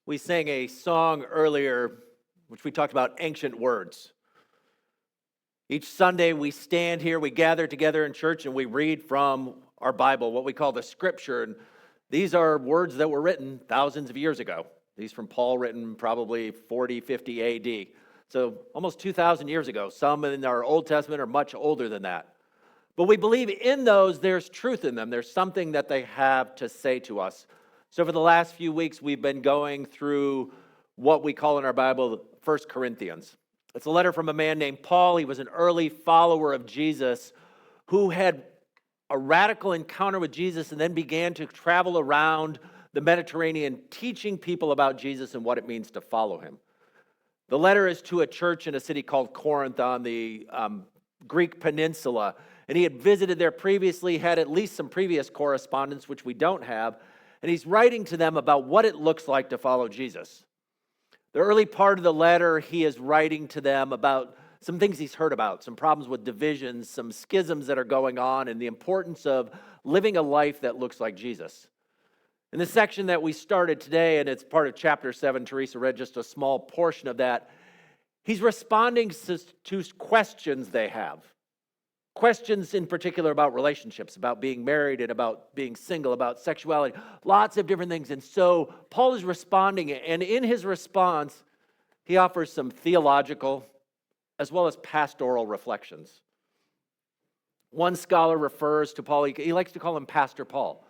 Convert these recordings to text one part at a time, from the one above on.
We sang a song earlier, which we talked about ancient words. Each Sunday we stand here, we gather together in church, and we read from our Bible, what we call the Scripture. And these are words that were written thousands of years ago. These from Paul, written probably 40, 50 AD. So almost 2,000 years ago. Some in our Old Testament are much older than that. But we believe in those, there's truth in them. There's something that they have to say to us. So for the last few weeks, we've been going through what we call in our Bible 1 Corinthians. It's a letter from a man named Paul. He was an early follower of Jesus who had a radical encounter with Jesus and then began to travel around the Mediterranean teaching people about Jesus and what it means to follow him. The letter is to a church in a city called Corinth on the Greek peninsula. And he had visited there previously, had at least some previous correspondence, which we don't have. And he's writing to them about what it looks like to follow Jesus. The early part of the letter, he is writing to them about some things he's heard about, some problems with divisions, some schisms that are going on, and the importance of living a life that looks like Jesus. In the section that we started today, and it's part of chapter 7, Teresa read just a small portion of that, he's responding to questions they have. Questions in particular about relationships, about being married and about being single, about sexuality, lots of different things. And so Paul is responding, and in his response, he offers some theological as well as pastoral reflections. One scholar refers to Paul, he likes to call him Pastor Paul.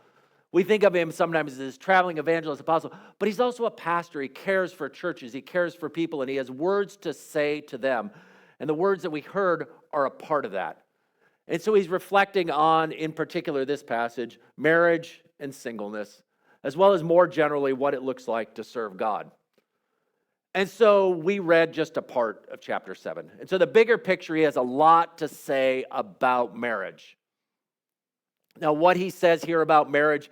We think of him sometimes as this traveling evangelist apostle, but he's also a pastor. He cares for churches, he cares for people, and he has words to say to them. And the words that we heard are a part of that. And so he's reflecting on, in particular, this passage, marriage and singleness, as well as more generally what it looks like to serve God. And so we read just a part of chapter 7. And so the bigger picture, he has a lot to say about marriage. Now, what he says here about marriage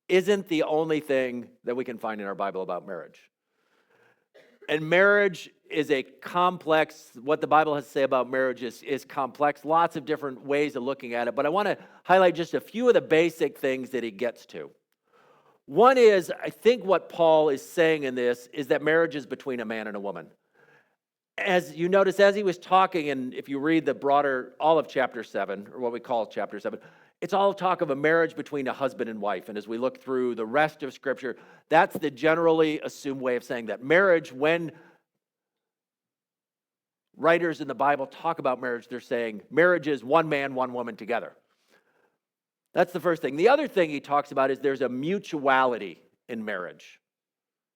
isn't the only thing that we can find in our Bible about marriage. And marriage is a complex, what the Bible has to say about marriage is complex, lots of different ways of looking at it. But I want to highlight just a few of the basic things that he gets to. One is, I think what Paul is saying in this is that marriage is between a man and a woman. As you notice, as he was talking, and if you read the broader, all of chapter 7, or what we call chapter 7, it's all talk of a marriage between a husband and wife. And as we look through the rest of Scripture, that's the generally assumed way of saying that. Marriage, when writers in the Bible talk about marriage, they're saying marriage is one man, one woman together. That's the first thing. The other thing he talks about is there's a mutuality in marriage.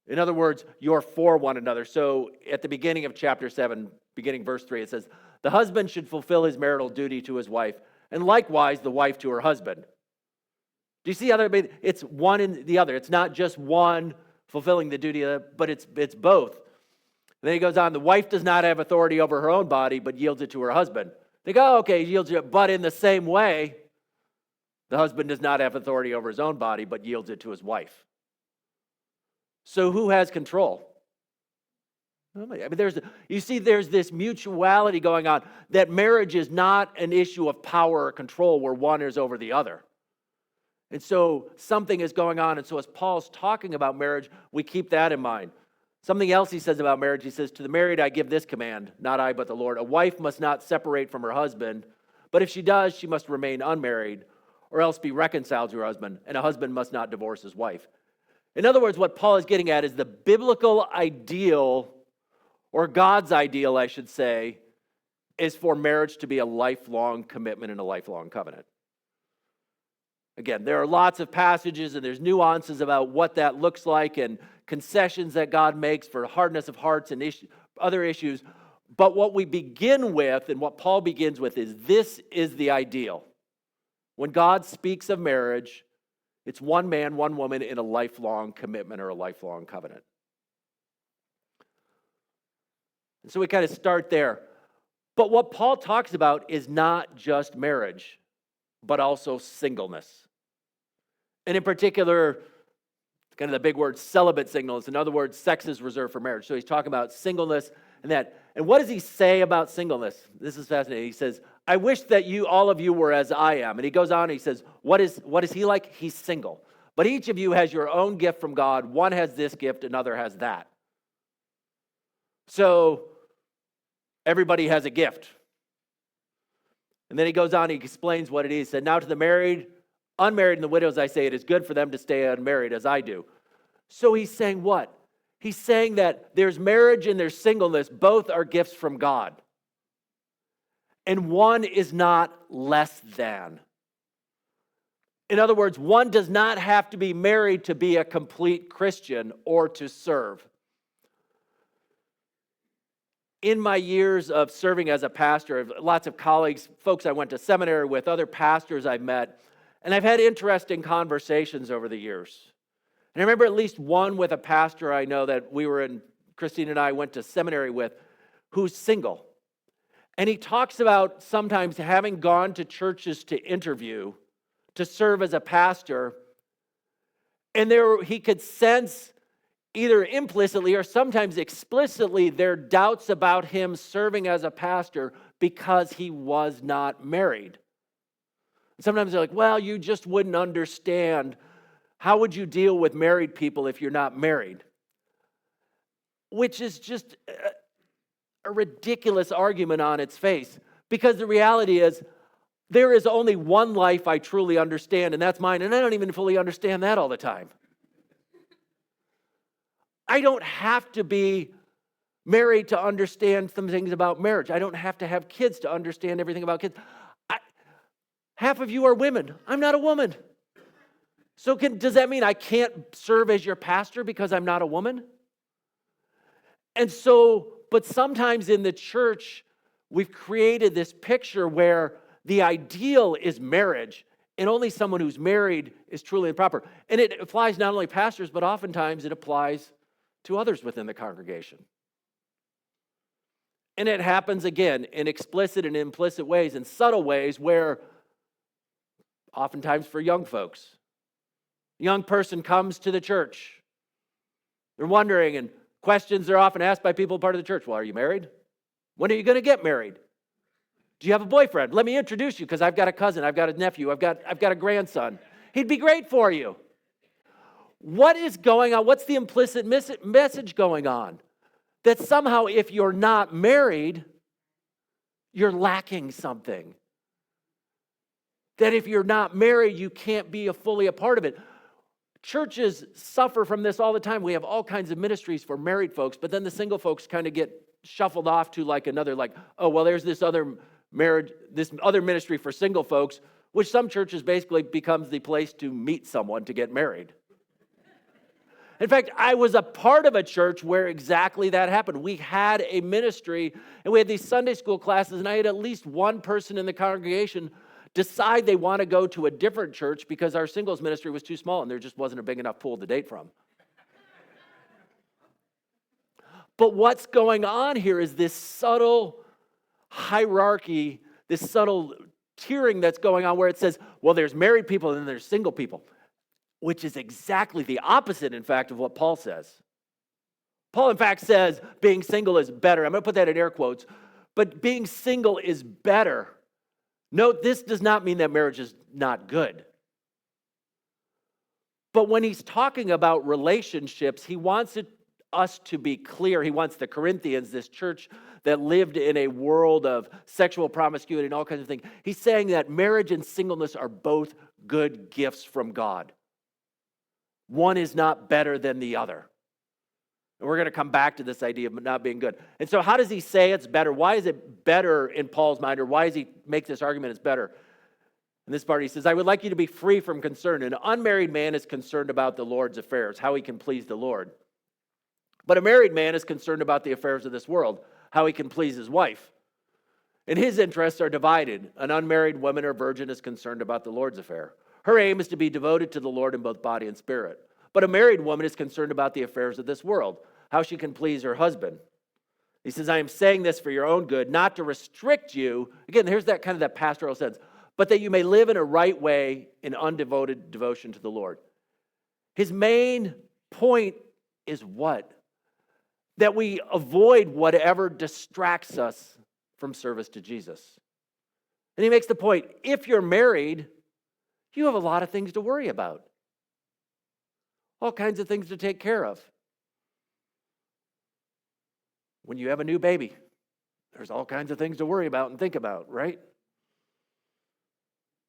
In other words, you're for one another. So at the beginning of chapter 7, beginning verse 3, it says, the husband should fulfill his marital duty to his wife, and likewise the wife to her husband. Do you see how it's one and the other? It's not just one fulfilling the duty, but it's both. Then he goes on, the wife does not have authority over her own body, but yields it to her husband. They go, okay, he yields it, but in the same way, the husband does not have authority over his own body, but yields it to his wife. So who has control? I mean, there's this mutuality going on, that marriage is not an issue of power or control where one is over the other. And so something is going on. And so as Paul's talking about marriage, we keep that in mind. Something else he says about marriage, he says, to the married I give this command, not I but the Lord. A wife must not separate from her husband, but if she does, she must remain unmarried, or else be reconciled to her husband, and a husband must not divorce his wife. In other words, what Paul is getting at is the biblical ideal, or God's ideal, I should say, is for marriage to be a lifelong commitment and a lifelong covenant. Again, there are lots of passages and there's nuances about what that looks like and concessions that God makes for hardness of hearts and other issues. But what we begin with and what Paul begins with is this is the ideal. When God speaks of marriage, it's one man, one woman in a lifelong commitment or a lifelong covenant. And so we kind of start there. But what Paul talks about is not just marriage, but also singleness. And in particular, kind of the big word, celibate singleness. In other words, sex is reserved for marriage. So he's talking about singleness and that. And what does he say about singleness? This is fascinating. He says, I wish that all of you were as I am. And he goes on and he says, what is he like? He's single. But each of you has your own gift from God. One has this gift, another has that. So everybody has a gift. And then he goes on, he explains what it is. He said, now to the married, unmarried, and the widows, I say, it is good for them to stay unmarried as I do. So he's saying what? He's saying that there's marriage and there's singleness. Both are gifts from God. And one is not less than. In other words, one does not have to be married to be a complete Christian or to serve. In my years of serving as a pastor, lots of colleagues, folks I went to seminary with, other pastors I've met, and I've had interesting conversations over the years. And I remember at least one with a pastor I know that Christine and I went to seminary with, who's single. And he talks about sometimes having gone to churches to interview, to serve as a pastor, and he could sense either implicitly or sometimes explicitly their doubts about him serving as a pastor because he was not married. Sometimes they're like, well, you just wouldn't understand. How would you deal with married people if you're not married? Which is just a ridiculous argument on its face, because the reality is there is only one life I truly understand, and that's mine, and I don't even fully understand that all the time. I don't have to be married to understand some things about marriage. I don't have to have kids to understand everything about kids. Half of you are women. I'm not a woman. So does that mean I can't serve as your pastor because I'm not a woman? And so, but sometimes in the church, we've created this picture where the ideal is marriage, and only someone who's married is truly improper. And it applies not only pastors, but oftentimes it applies to others within the congregation. And it happens again in explicit and implicit ways, in subtle ways, where oftentimes for young folks, a young person comes to the church. They're wondering, and questions are often asked by people part of the church. Well, are you married? When are you going to get married? Do you have a boyfriend? Let me introduce you, because I've got a cousin, I've got a nephew, I've got a grandson. He'd be great for you. What is going on? What's the implicit message going on? That somehow if you're not married, you're lacking something. That if you're not married, you can't be fully a part of it. Churches suffer from this all the time. We have all kinds of ministries for married folks, but then the single folks kind of get shuffled off to oh, well, there's this other ministry for single folks, which some churches basically becomes the place to meet someone to get married. In fact, I was a part of a church where exactly that happened. We had a ministry, and we had these Sunday school classes, and I had at least one person in the congregation decide they want to go to a different church because our singles ministry was too small and there just wasn't a big enough pool to date from. But what's going on here is this subtle hierarchy, this subtle tiering that's going on where it says, well, there's married people and then there's single people, which is exactly the opposite, in fact, of what Paul says. Paul, in fact, says being single is better. I'm going to put that in air quotes, but being single is better. Note, this does not mean that marriage is not good. But when he's talking about relationships, he wants us to be clear. He wants the Corinthians, this church that lived in a world of sexual promiscuity and all kinds of things. He's saying that marriage and singleness are both good gifts from God. One is not better than the other. And we're going to come back to this idea of not being good. And so how does he say it's better? Why is it better in Paul's mind? Or why does he make this argument it's better? In this part he says, I would like you to be free from concern. An unmarried man is concerned about the Lord's affairs, how he can please the Lord. But a married man is concerned about the affairs of this world, how he can please his wife. And his interests are divided. An unmarried woman or virgin is concerned about the Lord's affair. Her aim is to be devoted to the Lord in both body and spirit. But a married woman is concerned about the affairs of this world, how she can please her husband. He says, I am saying this for your own good, not to restrict you. Again, here's that kind of that pastoral sense, but that you may live in a right way in undevoted devotion to the Lord. His main point is what? That we avoid whatever distracts us from service to Jesus. And he makes the point, if you're married, you have a lot of things to worry about. all kinds of things to take care of. When you have a new baby, there's all kinds of things to worry about and think about, right?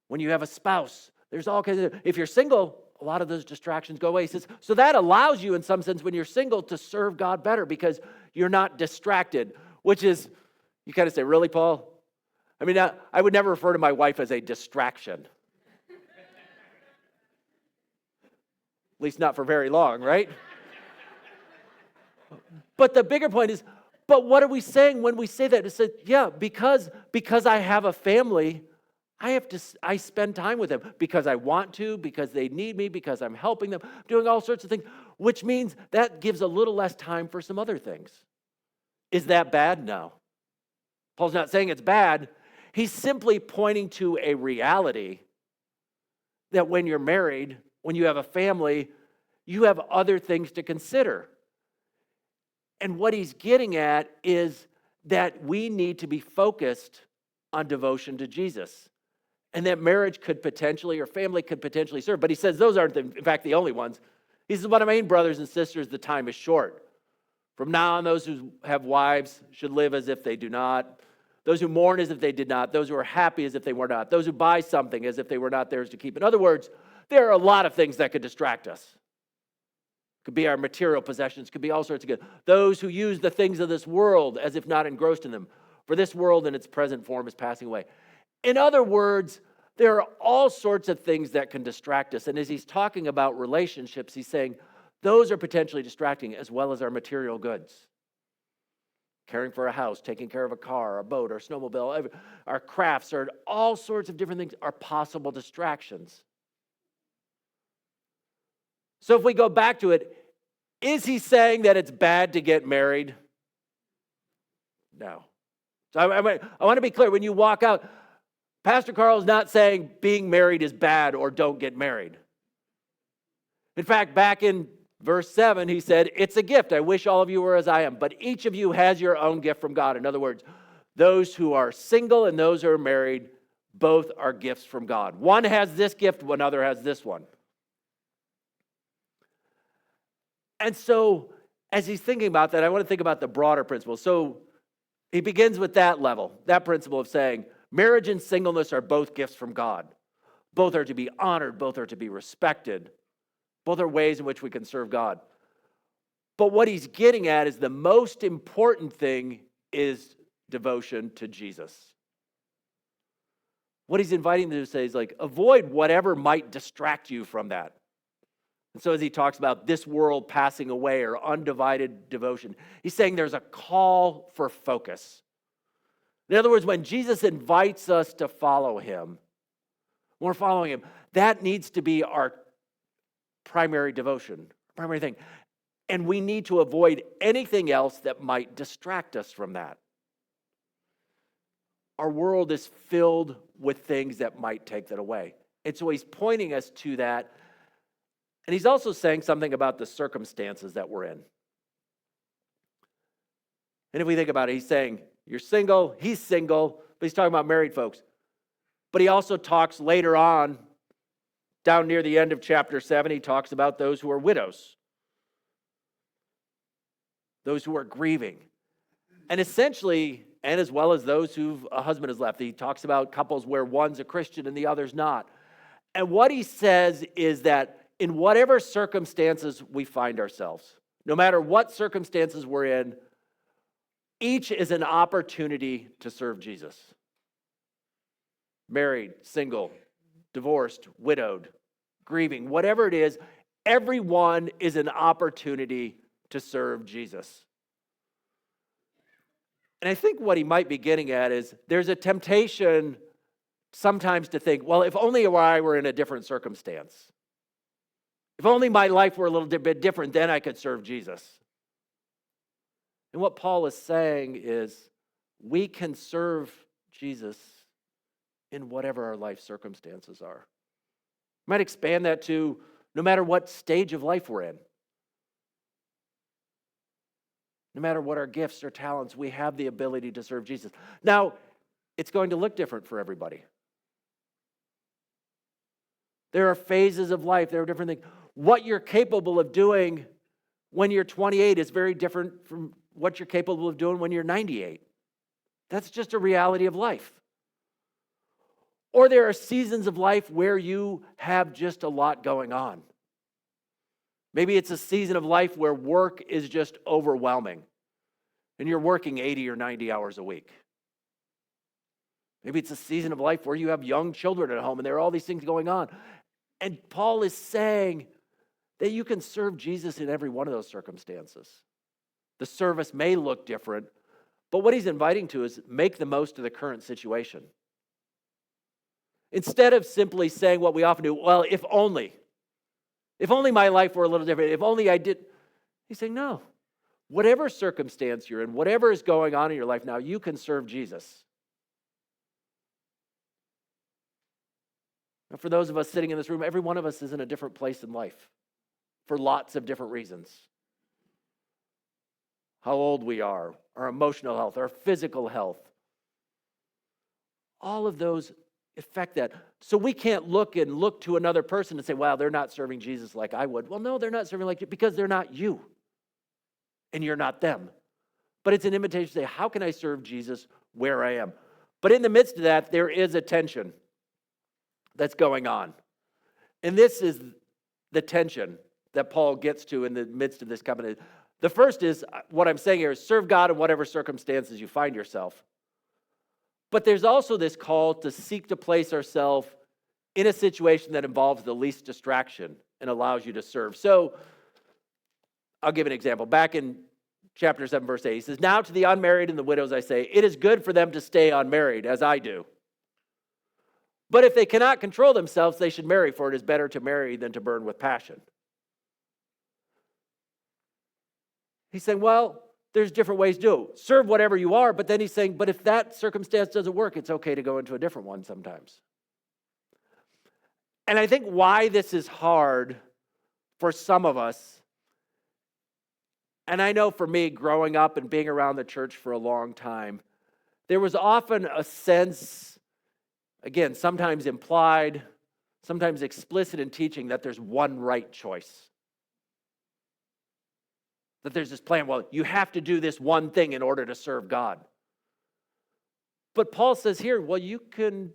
When you have a spouse, there's all kinds of, if you're single, a lot of those distractions go away. He says, so that allows you in some sense when you're single to serve God better because you're not distracted, which is, you kind of say, really, Paul? I mean, I would never refer to my wife as a distraction. At least not for very long, right? But the bigger point is, but what are we saying when we say that? It says, yeah, because I have a family, I spend time with them because I want to, because they need me, because I'm helping them, doing all sorts of things, which means that gives a little less time for some other things. Is that bad? No. Paul's not saying it's bad. He's simply pointing to a reality that when you're married, when you have a family, you have other things to consider. And what he's getting at is that we need to be focused on devotion to Jesus. And that marriage could potentially, or family could potentially serve. But he says those aren't, in fact, the only ones. He says, but I mean, brothers and sisters, the time is short. From now on, those who have wives should live as if they do not. Those who mourn as if they did not. Those who are happy as if they were not. Those who buy something as if they were not theirs to keep. In other words, there are a lot of things that could distract us. Could be our material possessions, could be all sorts of good. Those who use the things of this world as if not engrossed in them. For this world in its present form is passing away. In other words, there are all sorts of things that can distract us. And as he's talking about relationships, he's saying those are potentially distracting as well as our material goods. Caring for a house, taking care of a car, a boat, or a snowmobile, our crafts, or all sorts of different things are possible distractions. So if we go back to it, is he saying that it's bad to get married? No. So I want to be clear. When you walk out, Pastor Carl is not saying being married is bad or don't get married. In fact, back in verse 7, he said, it's a gift. I wish all of you were as I am. But each of you has your own gift from God. In other words, those who are single and those who are married, both are gifts from God. One has this gift, one other has this one. And so, as he's thinking about that, I want to think about the broader principle. So, he begins with that level, that principle of saying, marriage and singleness are both gifts from God. Both are to be honored, both are to be respected. Both are ways in which we can serve God. But what he's getting at is the most important thing is devotion to Jesus. What he's inviting them to say is like, avoid whatever might distract you from that. And so as he talks about this world passing away or undivided devotion, he's saying there's a call for focus. In other words, when Jesus invites us to follow him, when we're following him, that needs to be our primary devotion, primary thing. And we need to avoid anything else that might distract us from that. Our world is filled with things that might take that away. And so he's pointing us to that. And he's also saying something about the circumstances that we're in. And if we think about it, he's saying, you're single, he's single, but he's talking about married folks. But he also talks later on, down near the end of chapter 7, he talks about those who are widows, those who are grieving. And essentially, and as well as those who a husband has left, he talks about couples where one's a Christian and the other's not. And what he says is that in whatever circumstances we find ourselves, no matter what circumstances we're in, each is an opportunity to serve Jesus. Married, single, divorced, widowed, grieving, whatever it is, everyone is an opportunity to serve Jesus. And I think what he might be getting at is there's a temptation sometimes to think, well, if only I were in a different circumstance. If only my life were a little bit different, then I could serve Jesus. And what Paul is saying is we can serve Jesus in whatever our life circumstances are. You might expand that to no matter what stage of life we're in. No matter what our gifts or talents, we have the ability to serve Jesus. Now, it's going to look different for everybody. There are phases of life, there are different things. What you're capable of doing when you're 28 is very different from what you're capable of doing when you're 98. That's just a reality of life. Or there are seasons of life where you have just a lot going on. Maybe it's a season of life where work is just overwhelming and you're working 80 or 90 hours a week. Maybe it's a season of life where you have young children at home and there are all these things going on. And Paul is saying that you can serve Jesus in every one of those circumstances. The service may look different, but what he's inviting to is make the most of the current situation. Instead of simply saying what we often do, well, if only my life were a little different, if only I did. He's saying, no, whatever circumstance you're in, whatever is going on in your life now, you can serve Jesus. Now, for those of us sitting in this room, every one of us is in a different place in life for lots of different reasons. How old we are, our emotional health, our physical health. All of those affect that. So we can't look to another person and say, wow, they're not serving Jesus like I would. Well, no, they're not serving like you because they're not you. And you're not them. But it's an invitation to say, how can I serve Jesus where I am? But in the midst of that, there is a tension that's going on. And this is the tension that Paul gets to in the midst of this covenant. The first is, what I'm saying here is serve God in whatever circumstances you find yourself. But there's also this call to seek to place ourselves in a situation that involves the least distraction and allows you to serve. So I'll give an example. Back in chapter 7, verse 8, he says, now to the unmarried and the widows I say, it is good for them to stay unmarried, as I do. But if they cannot control themselves, they should marry, for it is better to marry than to burn with passion. He's saying, well, there's different ways to do it. Serve whatever you are, but then he's saying, but if that circumstance doesn't work, it's okay to go into a different one sometimes. And I think why this is hard for some of us, and I know for me, growing up and being around the church for a long time, there was often a sense, again, sometimes implied, sometimes explicit in teaching, that there's one right choice. That there's this plan, well, you have to do this one thing in order to serve God. But Paul says here, well, you can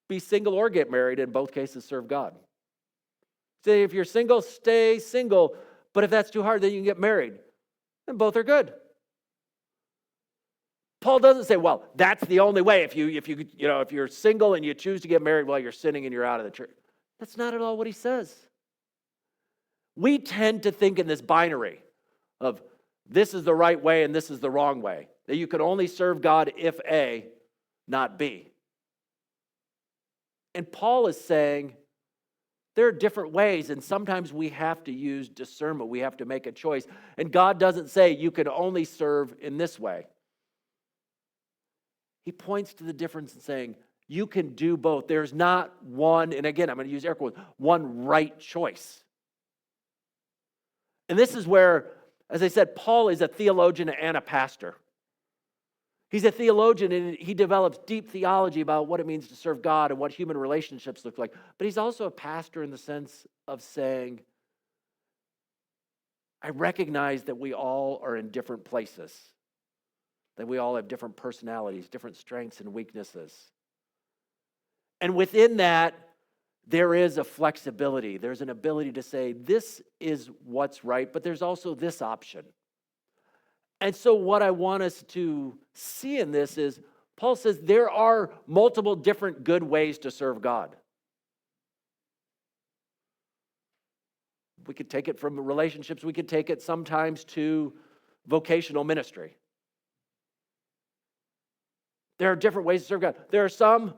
be single or get married, in both cases serve God. Say if you're single, stay single, but if that's too hard, then you can get married. And both are good. Paul doesn't say, well, that's the only way. If you're single and you choose to get married while you're sinning and you're out of the church. That's not at all what he says. We tend to think in this binary of this is the right way and this is the wrong way. That you can only serve God if A, not B. And Paul is saying there are different ways, and sometimes we have to use discernment. We have to make a choice. And God doesn't say you can only serve in this way. He points to the difference in saying you can do both. There's not one, and again, I'm going to use air quotes, one right choice. And this is where, as I said, Paul is a theologian and a pastor. He's a theologian and he develops deep theology about what it means to serve God and what human relationships look like. But he's also a pastor in the sense of saying, I recognize that we all are in different places, that we all have different personalities, different strengths and weaknesses. And within that, there is a flexibility. There's an ability to say, this is what's right, but there's also this option. And so what I want us to see in this is, Paul says there are multiple different good ways to serve God. We could take it from relationships. We could take it sometimes to vocational ministry. There are different ways to serve God. There are some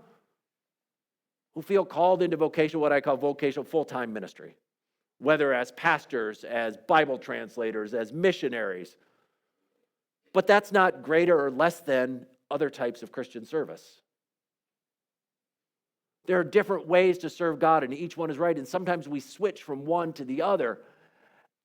who feel called into vocational, what I call vocational full-time ministry, whether as pastors, as Bible translators, as missionaries. But that's not greater or less than other types of Christian service. There are different ways to serve God, and each one is right, and sometimes we switch from one to the other.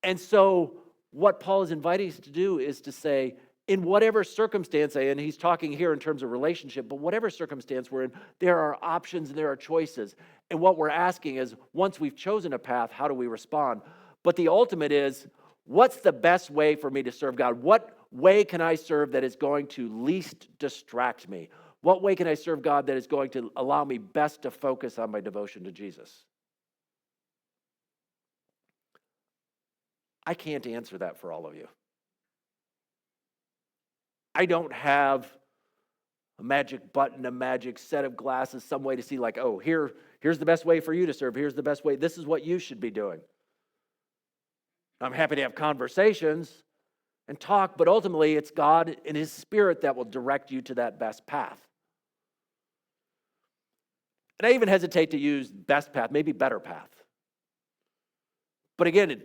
And so what Paul is inviting us to do is to say, in whatever circumstance and he's talking here in terms of relationship, but whatever circumstance we're in, there are options and there are choices. And what we're asking is, once we've chosen a path, how do we respond? But the ultimate is, what's the best way for me to serve God? What way can I serve that is going to least distract me? What way can I serve God that is going to allow me best to focus on my devotion to Jesus? I can't answer that for all of you. I don't have a magic button, a magic set of glasses, some way to see like, oh, here's the best way for you to serve. Here's the best way. This is what you should be doing. I'm happy to have conversations and talk, but ultimately it's God and His Spirit that will direct you to that best path. And I even hesitate to use best path, maybe better path. But again,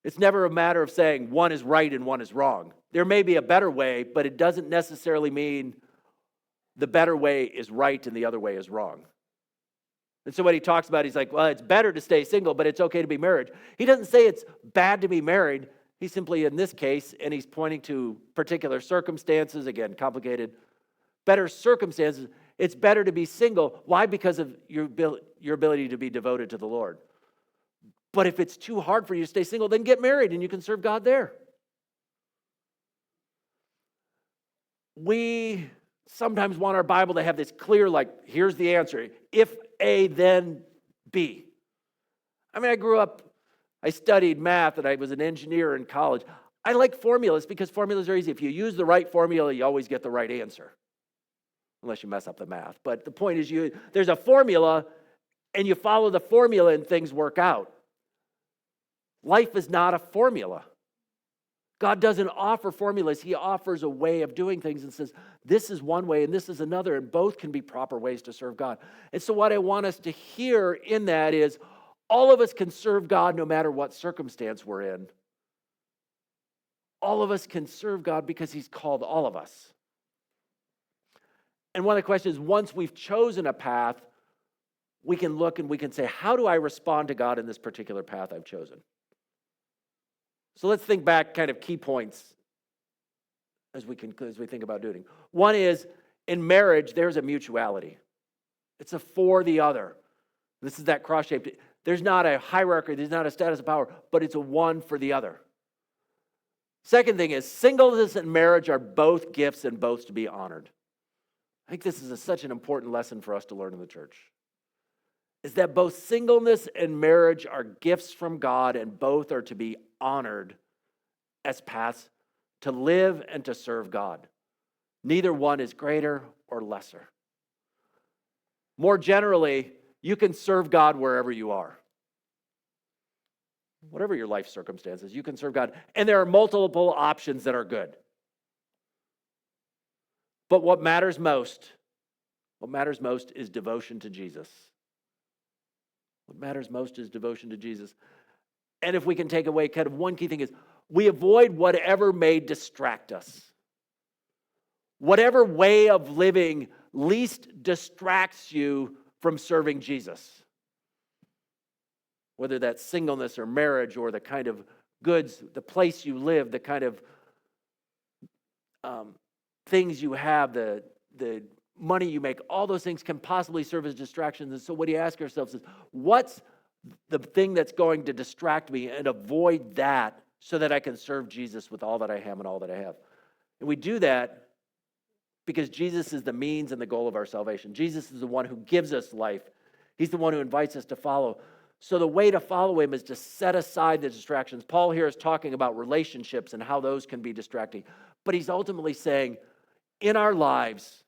it's never a matter of saying one is right and one is wrong. There may be a better way, but it doesn't necessarily mean the better way is right and the other way is wrong. And so what he talks about, he's like, well, it's better to stay single, but it's okay to be married. He doesn't say it's bad to be married. He's simply, in this case, and he's pointing to particular circumstances, again, complicated, better circumstances. It's better to be single. Why? Because of your ability to be devoted to the Lord. But if it's too hard for you to stay single, then get married and you can serve God there. We sometimes want our Bible to have this clear, like, here's the answer. If A, then B. I mean, I studied math and I was an engineer in college. I like formulas because formulas are easy. If you use the right formula, you always get the right answer. Unless you mess up the math. But the point is, there's a formula and you follow the formula and things work out. Life is not a formula. God doesn't offer formulas. He offers a way of doing things and says, this is one way and this is another, and both can be proper ways to serve God. And so what I want us to hear in that is, all of us can serve God no matter what circumstance we're in. All of us can serve God because He's called all of us. And one of the questions, once we've chosen a path, we can look and we can say, how do I respond to God in this particular path I've chosen? So let's think back, kind of key points as we think about doing. One is, in marriage, there's a mutuality. It's a for the other. This is that cross-shaped. There's not a hierarchy, there's not a status of power, but it's a one for the other. Second thing is, singleness and marriage are both gifts and both to be honored. I think this is such an important lesson for us to learn in the church. Is that both singleness and marriage are gifts from God, and both are to be honored as paths to live and to serve God. Neither one is greater or lesser. More generally, you can serve God wherever you are. Whatever your life circumstances, you can serve God. And there are multiple options that are good. But what matters most is devotion to Jesus. What matters most is devotion to Jesus. And if we can take away kind of one key thing is, we avoid whatever may distract us. Whatever way of living least distracts you from serving Jesus. Whether that's singleness or marriage or the kind of goods, the place you live, the kind of things you have, the money you make, all those things can possibly serve as distractions. And so what do you ask ourselves is, what's the thing that's going to distract me, and avoid that so that I can serve Jesus with all that I am and all that I have. And we do that because Jesus is the means and the goal of our salvation. Jesus is the one who gives us life. He's the one who invites us to follow. So the way to follow Him is to set aside the distractions. Paul here is talking about relationships and how those can be distracting. But he's ultimately saying, in our lives,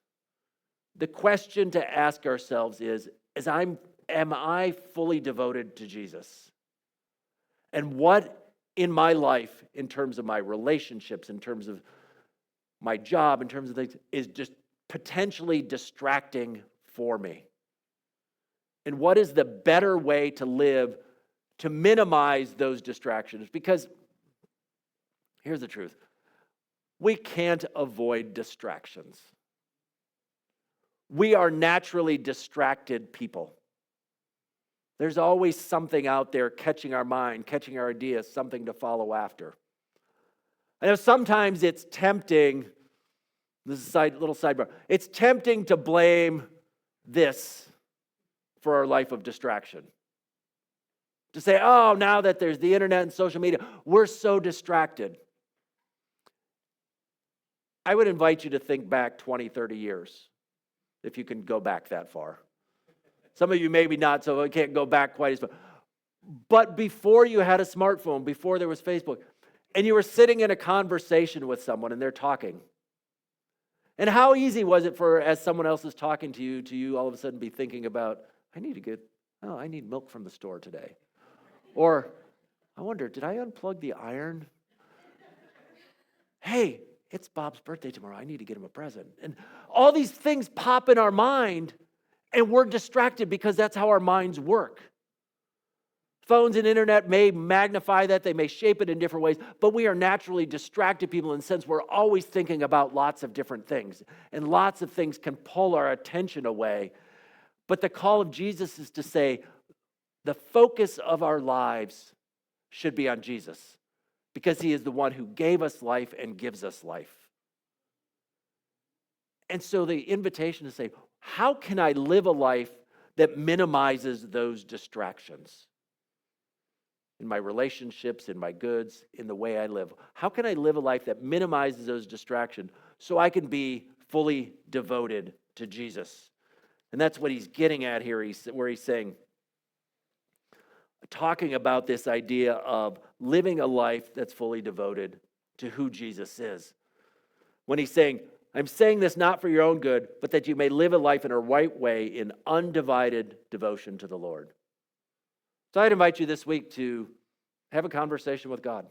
the question to ask ourselves is am I fully devoted to Jesus? And what in my life, in terms of my relationships, in terms of my job, in terms of things, is just potentially distracting for me? And what is the better way to live to minimize those distractions? Because here's the truth. We can't avoid distractions. We are naturally distracted people. There's always something out there catching our mind, catching our ideas, something to follow after. I know sometimes it's tempting, this is a little sidebar, it's tempting to blame this for our life of distraction. To say, oh, now that there's the internet and social media, we're so distracted. I would invite you to think back 20, 30 years, if you can go back that far. Some of you maybe not, so I can't go back quite as far. But before you had a smartphone, before there was Facebook, and you were sitting in a conversation with someone and they're talking. And how easy was it for, as someone else is talking to you all of a sudden be thinking about, I need milk from the store today. Or, I wonder, did I unplug the iron? Hey, it's Bob's birthday tomorrow. I need to get him a present. And all these things pop in our mind, and we're distracted because that's how our minds work. Phones and internet may magnify that, they may shape it in different ways, but we are naturally distracted people in the sense we're always thinking about lots of different things, and lots of things can pull our attention away. But the call of Jesus is to say, the focus of our lives should be on Jesus, because he is the one who gave us life and gives us life. And so the invitation is to say, how can I live a life that minimizes those distractions? In my relationships, in my goods, in the way I live. How can I live a life that minimizes those distractions so I can be fully devoted to Jesus? And that's what he's getting at here, where he's saying, talking about this idea of living a life that's fully devoted to who Jesus is. When he's saying, I'm saying this not for your own good, but that you may live a life in a right way in undivided devotion to the Lord. So I'd invite you this week to have a conversation with God.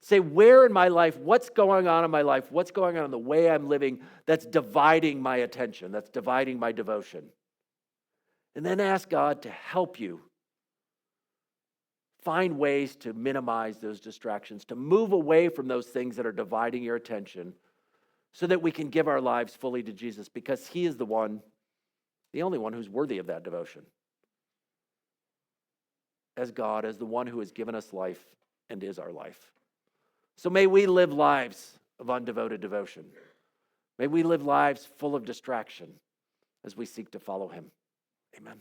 Say, where in my life, what's going on in my life, what's going on in the way I'm living that's dividing my attention, that's dividing my devotion? And then ask God to help you find ways to minimize those distractions, to move away from those things that are dividing your attention so that we can give our lives fully to Jesus, because he is the only one who's worthy of that devotion. As God, as the one who has given us life and is our life. So may we live lives of undevoted devotion. May we live lives full of distraction as we seek to follow him. Amen.